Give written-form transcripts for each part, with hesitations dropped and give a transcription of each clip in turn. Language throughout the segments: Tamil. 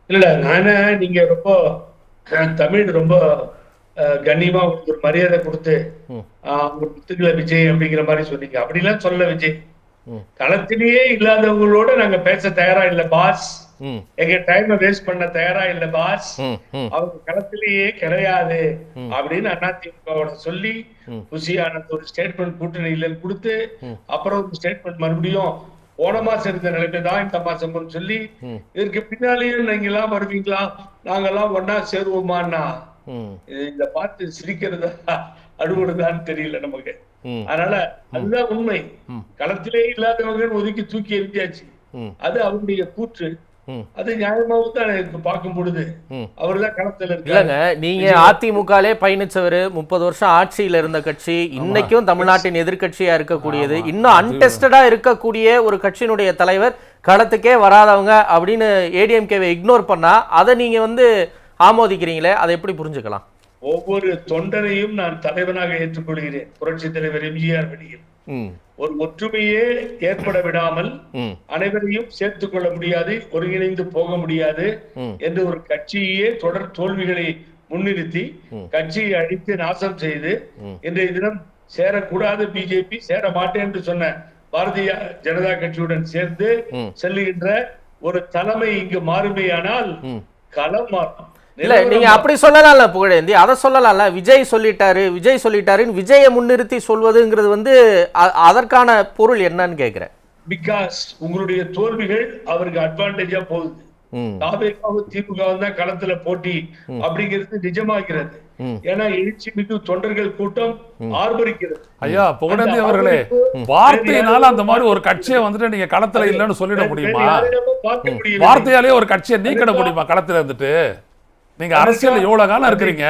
இல்ல நானே நீங்க ரொம்ப தமிழ் ரொம்ப கண்ணியமா உங்களுக்கு ஒரு மரியாதை கொடுத்து ம் உங்க புத்துக்களை விஜய் அப்படிங்கிற மாதிரி சொன்னீங்க. அப்படிலாம் சொல்ல விஜய். ம் களத்திலேயே இல்லாதவங்களோட நாங்க பேச தயாரா இல்ல பாஸ். ம் எங்க டைமை வேஸ்ட் பண்ண தயாரா இல்ல பாஸ். ம் ம் அவங்க களத்திலேயே கிடையாது ம் அப்படின்னு அதிமுகவோட சொல்லி ம் குஷியான ஒரு ஸ்டேட்மெண்ட் கூட்டணியில கொடுத்து ம் அப்புறம் ஒரு ஸ்டேட்மெண்ட் மறுபடியும் போன மாசம் இருந்த நிலைமை தான் இந்த மாசம் சொல்லி ம் இதற்கு பின்னாலேயும் நீங்க எல்லாம் வருவீங்களா நாங்கெல்லாம் ஒன்னா சேருவோமான்னா ம் இத பார்த்து சிரிக்கிறதா அழுகுறதான்னு தெரியல நமக்கு. ம் அதனால அதுதான் உண்மை. ம் களத்திலே இல்லாதவங்க ஒதுக்கி தூக்கி எரிஞ்சாச்சு. ம் அது அவருடைய கூற்று. ம் அது நியாயமாவும் தான் எனக்கு பார்க்கும் பொழுது ம் அவர்தான் களத்துல இருக்காரு. இல்லங்க, நீங்க அதிமுகலே பயணிச்சவரு, 30 வருஷம் ஆட்சியில இருந்த கட்சி, இன்னைக்கும் தமிழ்நாட்டின் எதிர்க்கட்சியா இருக்கக்கூடியது, இன்னும் அன்டெஸ்டடா இருக்கக்கூடிய ஒரு கட்சியினுடைய தலைவர் களத்துக்கே வராதவங்க அப்படின்னு ஏடிஎம்கேவை இக்னோர் பண்ணா அதை நீங்க ஆமோதிக்கிறீங்களே, அதை எப்படி புரிஞ்சுக்கலாம்? ஒவ்வொரு தொண்டனையும் நான் தலைவனாக ஏற்றுக்கொள்கிறேன். புரட்சி தலைவர் எம்ஜிஆர் வழியில் ம் ஒரு ஒற்றுமையே ஏற்பட விடாமல் ம் அனைவரையும் சேர்த்துக் கொள்ள முடியாது, ஒருங்கிணைந்து போக முடியாது ம் என்று ஒரு கட்சியே தொடர் தோல்விகளை முன்னிறுத்தி ம். கட்சியை அழித்து நாசம் செய்து ம். இன்றைய தினம் சேரக்கூடாது பிஜேபி சேர மாட்டேன் என்று சொன்ன பாரதிய ஜனதா கட்சியுடன் சேர்ந்து ம். செல்லுகின்ற ஒரு தலைமை இங்கு மாறுமையானால் ம் களம் மாறும். இல்ல, நீங்க அப்படி சொல்லலாம்ல புகழேந்தி, அதை சொல்லலாம்ல. விஜய் சொல்லிட்டாருன்னு விஜயை முன்னிறுத்தி சொல்வதுங்கிறது அதற்கான பொருள் என்னன்னு கேக்குறேன். பிகாஸ் உங்களுடைய தோல்விகள் அவருக்கு அட்வான்டேஜா போகுது. ம் தாவேகாவும் திமுகவும் தான் களத்துல போட்டி அப்படிங்கிறது நிஜமாகிறது. ம் ஏன்னா எழுச்சி மிகு தொண்டர்கள் கூட்டம் ஆர்ப்பரிக்கிறது. ஐயா புகழேந்தி அவர்களே, வார்த்தையினால அந்த மாதிரி ஒரு கட்சியை நீங்க களத்துல இல்லைன்னு சொல்லிட முடியுமா? பார்க்க முடியல. வார்த்தையாலே ஒரு கட்சியை நீக்கிட முடியுமா களத்துல இருந்துட்டு? நீங்க அரசியல் எவ்வளவு காலம் இருக்கிறீங்க,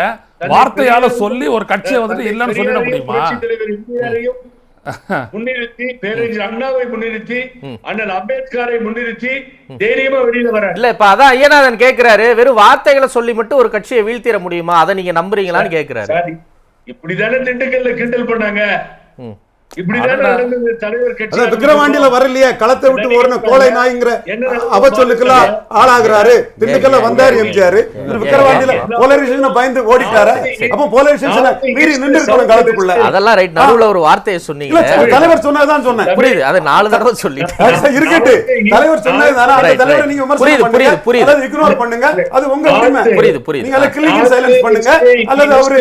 வார்த்தையால சொல்லி ஒரு கட்சியை இல்லைன்னு சொல்லிட முடியுமா? புரட்சித் தலைவர் எம்ஜிஆரையும் முன்னிறுத்தி, பேரறிஞர் அண்ணாவை முன்னிறுத்தி, அண்ணல் அம்பேத்கரை முன்னிறுத்தி தைரியமா வெளியில வர. இல்ல, இப்ப அதான் ஐயநாதன் கேக்குறாரு, வெறும் வார்த்தைகளை சொல்லி மட்டும் ஒரு கட்சியை வீழ்த்திட முடியுமா, அதை நீங்க நம்புறீங்களான்னு கேக்குறாரு. சரி, இப்படிதானே திண்டுக்கல்ல கிண்டல் பண்ணாங்க, ம் இப்படிதானே நடந்தது. தலைவர் கட்சி விக்கிரவாண்டியில வரலையே, களத்தை விட்டு ஓடுன கோலை நாய்ங்கிற அவச்சொல்லுக்கெல்லாம் ஆளாகிறாரு. திண்டுக்கல்ல வந்தாரு எம்ஜிஆர், விக்கிரவாண்டியில போலரைசேஷன் பயந்து ஓடிட்டாரு. அப்ப போலரைசேஷன் மீறி நின்று இருக்கணும் களத்துக்குள்ள. அதெல்லாம் ரைட், நடுவுல ஒரு வார்த்தையை சொன்னீங்க, தலைவர் சொன்னதான் சொன்னேன். புரியுது, அதை 4 தடவை சொல்லிட்டேன். இருக்கட்டு, தலைவர் சொன்னதுதானே, அந்த தலைவரை நீங்க விமர்சனம் பண்ணுங்க அல்லது இக்னோர் பண்ணுங்க, அது உங்க உரிமை. புரியுது. நீங்க அதை கிளிக்கிங் சைலன்ஸ் பண்ணுங்க, அல்லது அவரு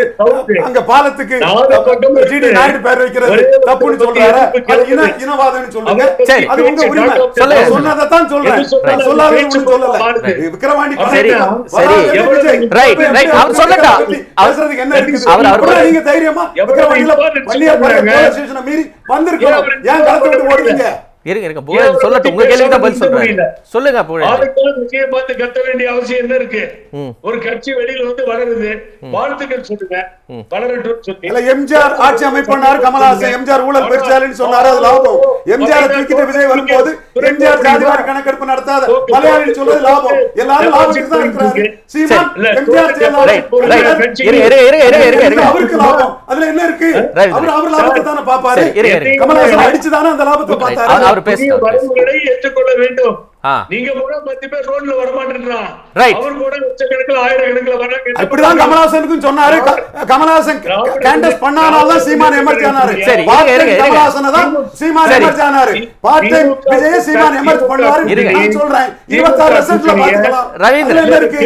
அங்க பாலத்துக்கு ஜிடி நாயுடு பேர் வைக்கிறது தப்புன்னு சொல்றாரு, அது இனவாதம்னு சொல்லுங்க, சரி, அது உங்க உரிமை. சொன்னதான் சொல்றேன், சொல்லாதது ஒண்ணும் சொல்லல. விக்கிரவாண்டி சரி ரைட் அவர் சொல்லட்டும், பேசுறதுக்கு என்ன இருக்குது? அவர் நீங்க தைரியமா விக்கிரவாண்டியில வன்னியர் போலீஸ் ஸ்டேஷனை மீறி வந்திருக்கோம், ஏன் களத்தை விட்டு ஓடுறீங்க? இருங்க புகழேந்தி சொல்லட்டும், உங்க கேள்விக்கு தான் பதில் சொல்றேன். சொல்லுங்க புகழேந்தி. விஜயை பார்த்து கத்த வேண்டிய அவசியம் என்ன இருக்கு? ம் ஒரு கட்சி வெளியில வளருது, வாழ்த்துக்கள் சொல்லுங்க, வளரட்டும் சொல்லி. இல்ல, எம்ஜிஆர் ஆட்சி அமைப்பாரு, கமலஹாசன் எம்ஜிஆர் ஊழல் பெருச்சாலின்னு சொன்னாரு, அது லாபம். எம்ஜிஆர் தூக்கிட்டு விஜய் வரும்போது எம்ஜிஆர் ஜாதிவாரி கணக்கெடுப்பு நடத்தாத மலையாளின்னு சொல்றது லாபம். எல்லாரும் லாபத்துக்கு தான் இருக்கிறாங்க. சீமான் எம்ஜிஆர் அவருக்கு லாபம், அதுல என்ன இருக்கு? அவர் லாபத்தை தானே பாப்பாரு, கமலஹாசன் அடிச்சுதானே அந்த லாபத்தை பார்த்தாரு. அவர் வரவுகளை ஏற்றுக்கொள்ள வேண்டும். ஆ நீங்க கூட 10 பேர் ரோட்ல வர மாட்டேன்றான், ரைட், அவர் கூட லட்சக்கணக்கில் ஆயிரக்கணக்கில் வராங்க. இப்படிதான் கமலஹாசன் சொன்னாரு. கமலஹாசன் கேண்டஸ் பண்ணானால்தான் சீமான் எமர்ஜ் ஆனாரு. சரி, கமலஹாசன் தான் சீமான் எமர்ஜ் ஆனாரு. பார்ட் டைம் விஜய் சீமான் எமர்ஜ் பண்ணுவாரு நான் சொல்றேன். 26% பாத்துக்கலாம். ரவீந்திரன் என்ன இருக்கு?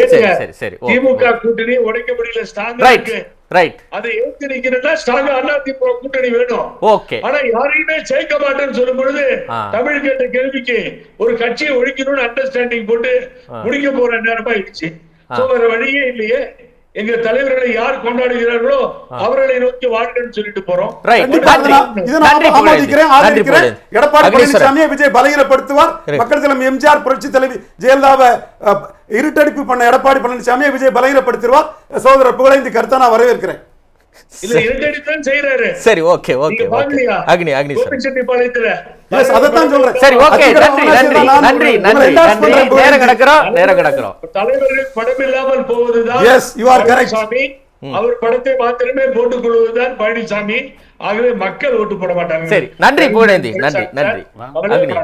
சரி திமுக கூட்டணி உடைக்க முடியல, ஸ்ட்ராங்கா இருக்கு. ரைட், அதை ஏத்து நிக்கிறதா ஸ்ட்ராங்கா அதிமுக கூட்டணி வேணும். ஓகே. ஆனா யாரையுமே சேர்க்க மாட்டேன்னு சொல்லும் பொழுது தமிழ் கேட்ட கேள்விக்கு ஒரு கட்சியை ஒழிக்கணும்னு அண்டர்ஸ்டாண்டிங் போட்டு முடிக்க போற நேரமா ஆயிடுச்சு. வேற வழியே இல்லையே. எங்க தலைவர்களை யார் கொண்டாடுகிறார்களோ அவர்களை நோக்கி வாழ்க்கன்னு சொல்லிட்டு போறோம். எடப்பாடி பழனிசாமியை விஜய் பலகீனப்படுத்துவார். மக்கள் தலைவர் எம்ஜிஆர், புரட்சி தலைவி ஜெயலலிதாவை இருட்டடிப்பு பண்ண எடப்பாடி பழனிசாமியை விஜய் பலகீனப்படுத்துவார். சகோதரர் புகழேந்தி கருத்தை நான் வரவேற்கிறேன். இல்ல, இருட்டடித்தான் செய்யறாரு. சரி, ஓகே அக்னி கோபிச்செட்டிப்பாளையத்துல அதத்தான் சொல்றேன். சரி, ஓகே, நன்றி. நேரம் கிடக்கிறோம். தலைவர்கள் படம் இல்லாமல் போவதுதான் சாமி, அவர் படத்தை மாத்திரமே போட்டுக் கொள்வதுதான் பழனிசாமி. ஆகவே மக்கள் ஓட்டு போட மாட்டாங்க. சரி, நன்றி புகழேந்தி, நன்றி. அக்னி.